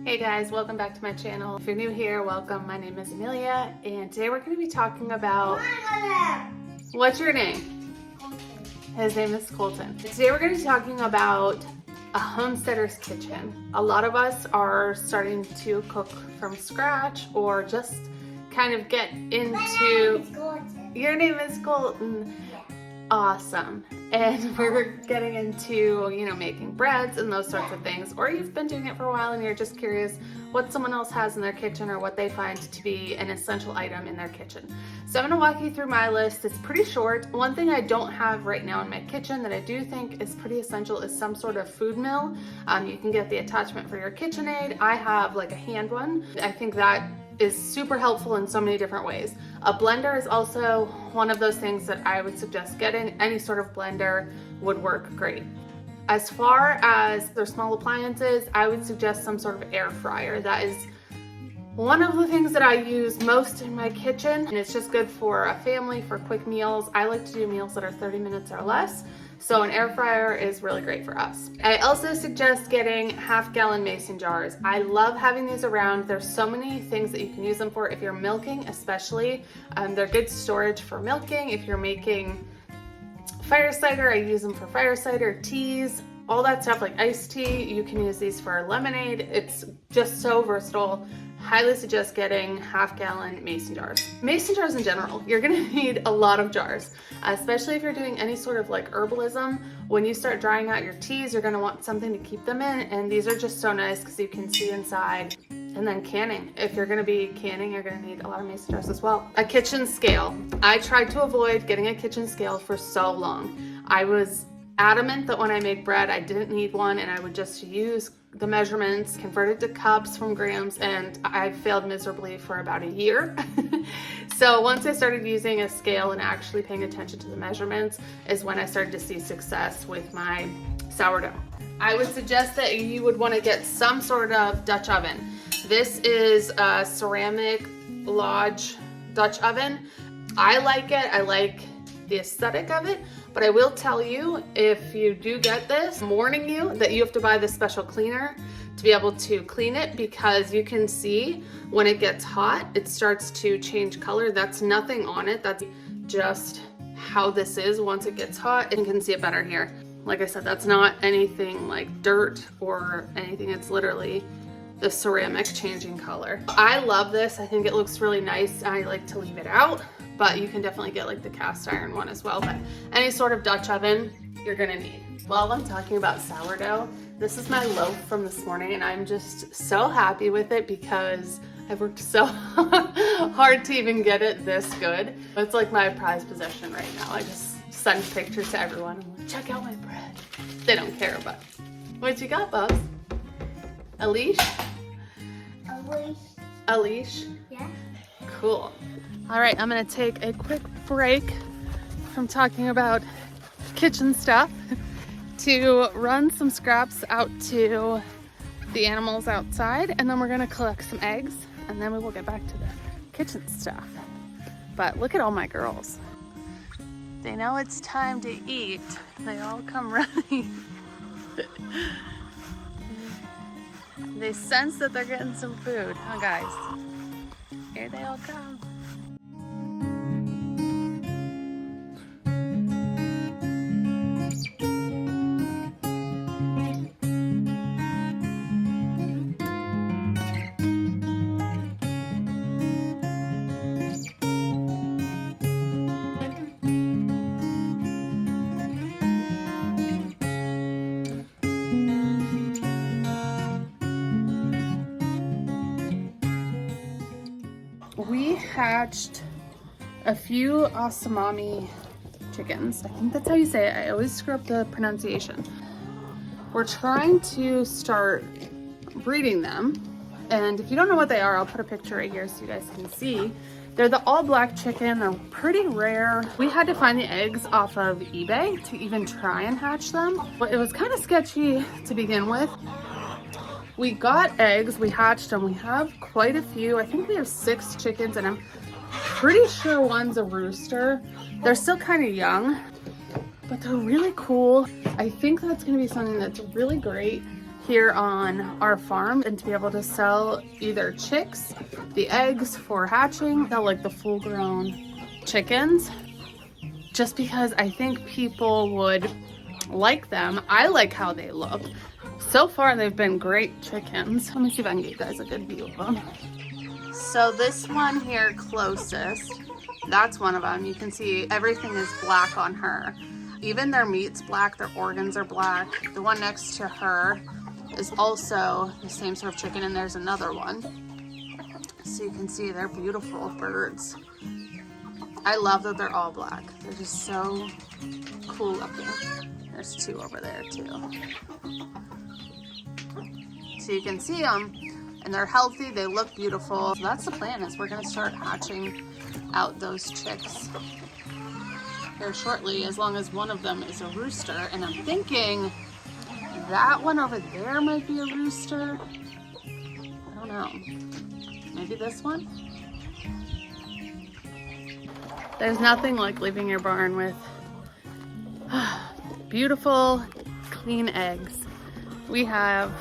Hey guys, welcome back to my channel. If you're new here, welcome. My name is Amelia, and today we're going to be talking about... What's your name? Colton. His name is Colton. Today we're going to be talking about a homesteader's kitchen. A lot of us are starting to cook from scratch or just kind of get into... My name is Colton. Your name is Colton. Awesome. And we're getting into, making breads and those sorts of things. Or you've been doing it for a while and you're just curious what someone else has in their kitchen or what they find to be an essential item in their kitchen. So I'm going to walk you through my list. It's pretty short. One thing I don't have right now in my kitchen that I do think is pretty essential is some sort of food mill. You can get the attachment for your KitchenAid. I have like a hand one. I think that is super helpful in so many different ways. A blender is also one of those things that I would suggest getting. Any sort of blender would work great. As far as their small appliances, I would suggest some sort of air fryer. That is one of the things that I use most in my kitchen, and it's just good for a family, for quick meals. I like to do meals that are 30 minutes or less, so an air fryer is really great for us. I also suggest getting half-gallon mason jars. I love having these around. There's so many things that you can use them for. If you're milking especially, they're good storage for milking. If you're making fire cider, I use them for fire cider, teas, all that stuff like iced tea. You can use these for lemonade. It's just so versatile. Highly suggest getting half-gallon mason jars. Mason jars in general, you're gonna need a lot of jars, especially if you're doing any sort of like herbalism. When you start drying out your teas, you're gonna want something to keep them in, and these are just so nice because you can see inside. And then canning. If you're gonna be canning, you're gonna need a lot of mason jars as well. A kitchen scale. I tried to avoid getting a kitchen scale for so long. I was adamant that when I make bread, I didn't need one, and I would just use the measurements, convert it to cups from grams, and I failed miserably for about a year. So once I started using a scale and actually paying attention to the measurements is when I started to see success with my sourdough. I would suggest that you would want to get some sort of Dutch oven. This is a ceramic Lodge Dutch oven. I like it. I like the aesthetic of it. But I will tell you, if you do get this, I'm warning you that you have to buy this special cleaner to be able to clean it, because you can see when it gets hot, it starts to change color. That's nothing on it. That's just how this is once it gets hot. And you can see it better here. Like I said, that's not anything like dirt or anything. It's literally the ceramic changing color. I love this. I think it looks really nice. I like to leave it out, but you can definitely get like the cast iron one as well. But any sort of Dutch oven you're gonna need. While I'm talking about sourdough, this is my loaf from this morning, and I'm just so happy with it because I've worked so hard to even get it this good. It's like my prized possession right now. I just send pictures to everyone. I'm like, check out my bread. They don't care, but what you got, Bubs? A leash? A leash. A leash? Yeah. Cool. All right, I'm gonna take a quick break from talking about kitchen stuff to run some scraps out to the animals outside, and then we're gonna collect some eggs, and then we will get back to the kitchen stuff. But look at all my girls. They know it's time to eat. They all come running. They sense that they're getting some food, huh guys? Here they all come. We hatched a few Asamami chickens. I think that's how you say it. I always screw up the pronunciation. We're trying to start breeding them. And if you don't know what they are, I'll put a picture right here so you guys can see. They're the all black chicken. They're pretty rare. We had to find the eggs off of eBay to even try and hatch them. But it was kind of sketchy to begin with. We got eggs, we hatched them. We have quite a few. I think we have 6 chickens, and I'm pretty sure one's a rooster. They're still kind of young, but they're really cool. I think that's gonna be something that's really great here on our farm and to be able to sell either chicks, the eggs for hatching, sell like the full grown chickens, just because I think people would like them. I like how they look. So far they've been great chickens. Let me see if I can get you guys a good view of them. So this one here closest, that's one of them. You can see everything is black on her. Even their meat's black, their organs are black. The one next to her is also the same sort of chicken, and there's another one. So you can see they're beautiful birds. I love that they're all black. They're just so cool looking. There's two over there too. So you can see them, and they're healthy, they look beautiful. So that's the plan, is we're gonna start hatching out those chicks here shortly, as long as one of them is a rooster. And I'm thinking that one over there might be a rooster. I don't know. Maybe this one? There's nothing like leaving your barn with beautiful, clean eggs. We have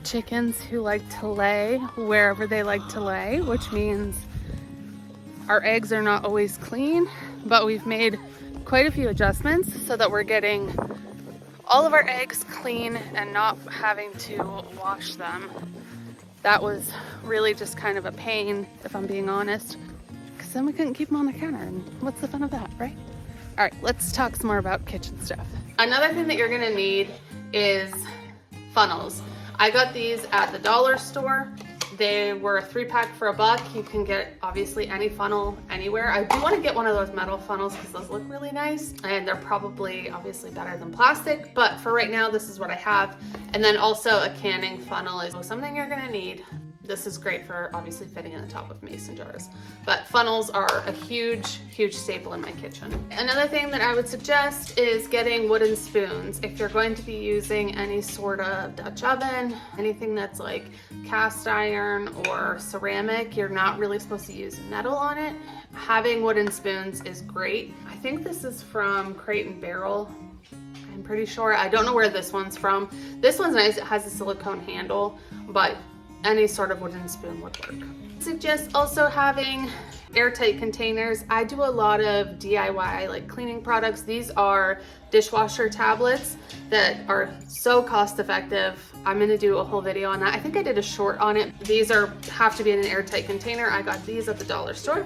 chickens who like to lay wherever they like to lay, which means our eggs are not always clean, but we've made quite a few adjustments so that we're getting all of our eggs clean and not having to wash them. That was really just kind of a pain, if I'm being honest, because then we couldn't keep them on the counter, and what's the fun of that, right? All right, let's talk some more about kitchen stuff. Another thing that you're gonna need is funnels. I got these at the dollar store. They were a 3-pack for $1. You can get obviously any funnel anywhere. I do want to get one of those metal funnels because those look really nice, and they're probably obviously better than plastic, but for right now this is what I have. And then also a canning funnel is something you're gonna need. This is great for obviously fitting in the top of mason jars, but funnels are a huge staple in my kitchen. Another thing that I would suggest is getting wooden spoons. If you're going to be using any sort of Dutch oven, anything that's like cast iron or ceramic, you're not really supposed to use metal on it. Having wooden spoons is great. I think this is from Crate & Barrel. I'm pretty sure. I don't know where this one's from. This one's nice. It has a silicone handle, but any sort of wooden spoon would work. Suggest also having airtight containers. I do a lot of DIY like cleaning products. These are dishwasher tablets that are so cost effective. I'm gonna do a whole video on that. I think I did a short on it. These have to be in an airtight container. I got these at the dollar store.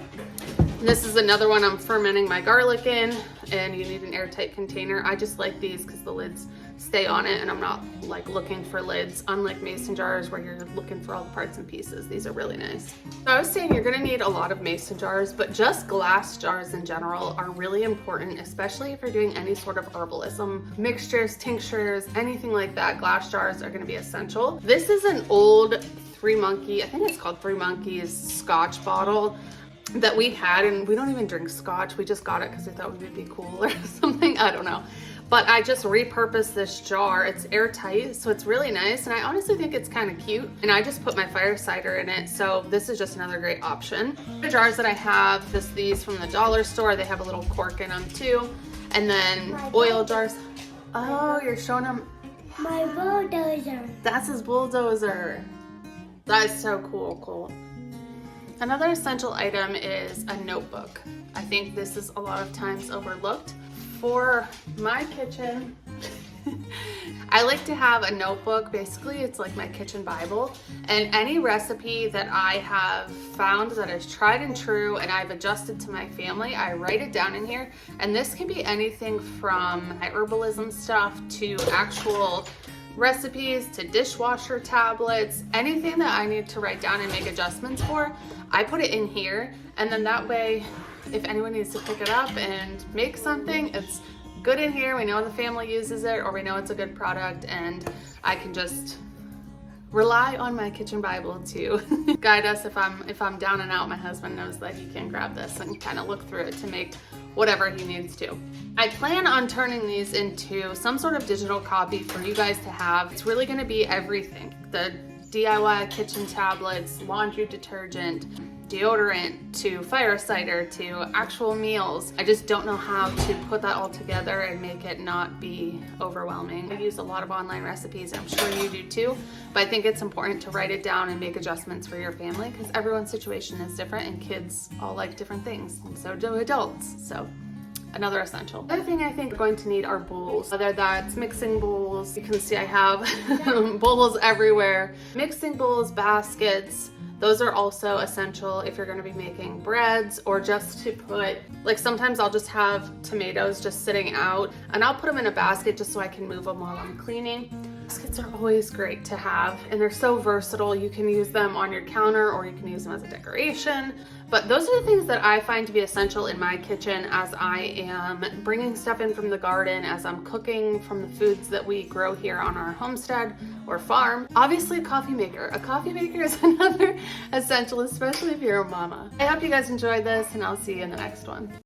This is another one I'm fermenting my garlic in, and you need an airtight container. I just like these because the lids stay on it and I'm not like looking for lids, unlike mason jars where you're looking for all the parts and pieces. These are really nice. So I was saying you're gonna need a lot of mason jars, but just glass jars in general are really important, especially if you're doing any sort of herbalism, mixtures, tinctures, anything like that. Glass jars are gonna be essential. This is an old Three Monkey, I think it's called Three Monkeys Scotch bottle that we had, and we don't even drink scotch. We just got it because we thought we would be cool or something, I don't know. But I just repurposed this jar. It's airtight, so it's really nice, and I honestly think it's kind of cute. And I just put my fire cider in it, so this is just another great option. The jars that I have, these from the dollar store, they have a little cork in them too. And then oil jars. Oh, you're showing them. My bulldozer. That's his bulldozer. That is so cool. Another essential item is a notebook. I think this is a lot of times overlooked. For my kitchen, I like to have a notebook. Basically, it's like my kitchen Bible, and any recipe that I have found that is tried and true and I've adjusted to my family, I write it down in here. And this can be anything from my herbalism stuff to actual recipes to dishwasher tablets, anything that I need to write down and make adjustments for, I put it in here. And then that way, if anyone needs to pick it up and make something, it's good in here. We know the family uses it, or we know it's a good product, and I can just rely on my kitchen Bible to guide us if I'm down and out. My husband knows that he can grab this and kind of look through it to make whatever he needs to. I plan on turning these into some sort of digital copy for you guys to have. It's really going to be everything. The DIY kitchen tablets, laundry detergent, deodorant to fire cider to actual meals. I just don't know how to put that all together and make it not be overwhelming. I use a lot of online recipes, I'm sure you do too, but I think it's important to write it down and make adjustments for your family because everyone's situation is different and kids all like different things, and so do adults. So another essential. Another thing I think we're going to need are bowls, whether that's mixing bowls. You can see I have bowls everywhere. Mixing bowls, baskets, those are also essential if you're going to be making breads, or just to put, like sometimes I'll just have tomatoes just sitting out and I'll put them in a basket just so I can move them while I'm cleaning. Baskets are always great to have and they're so versatile. You can use them on your counter or you can use them as a decoration. But those are the things that I find to be essential in my kitchen as I am bringing stuff in from the garden, as I'm cooking from the foods that we grow here on our homestead or farm. Obviously a coffee maker. A coffee maker is another essential, especially if you're a mama. I hope you guys enjoyed this and I'll see you in the next one.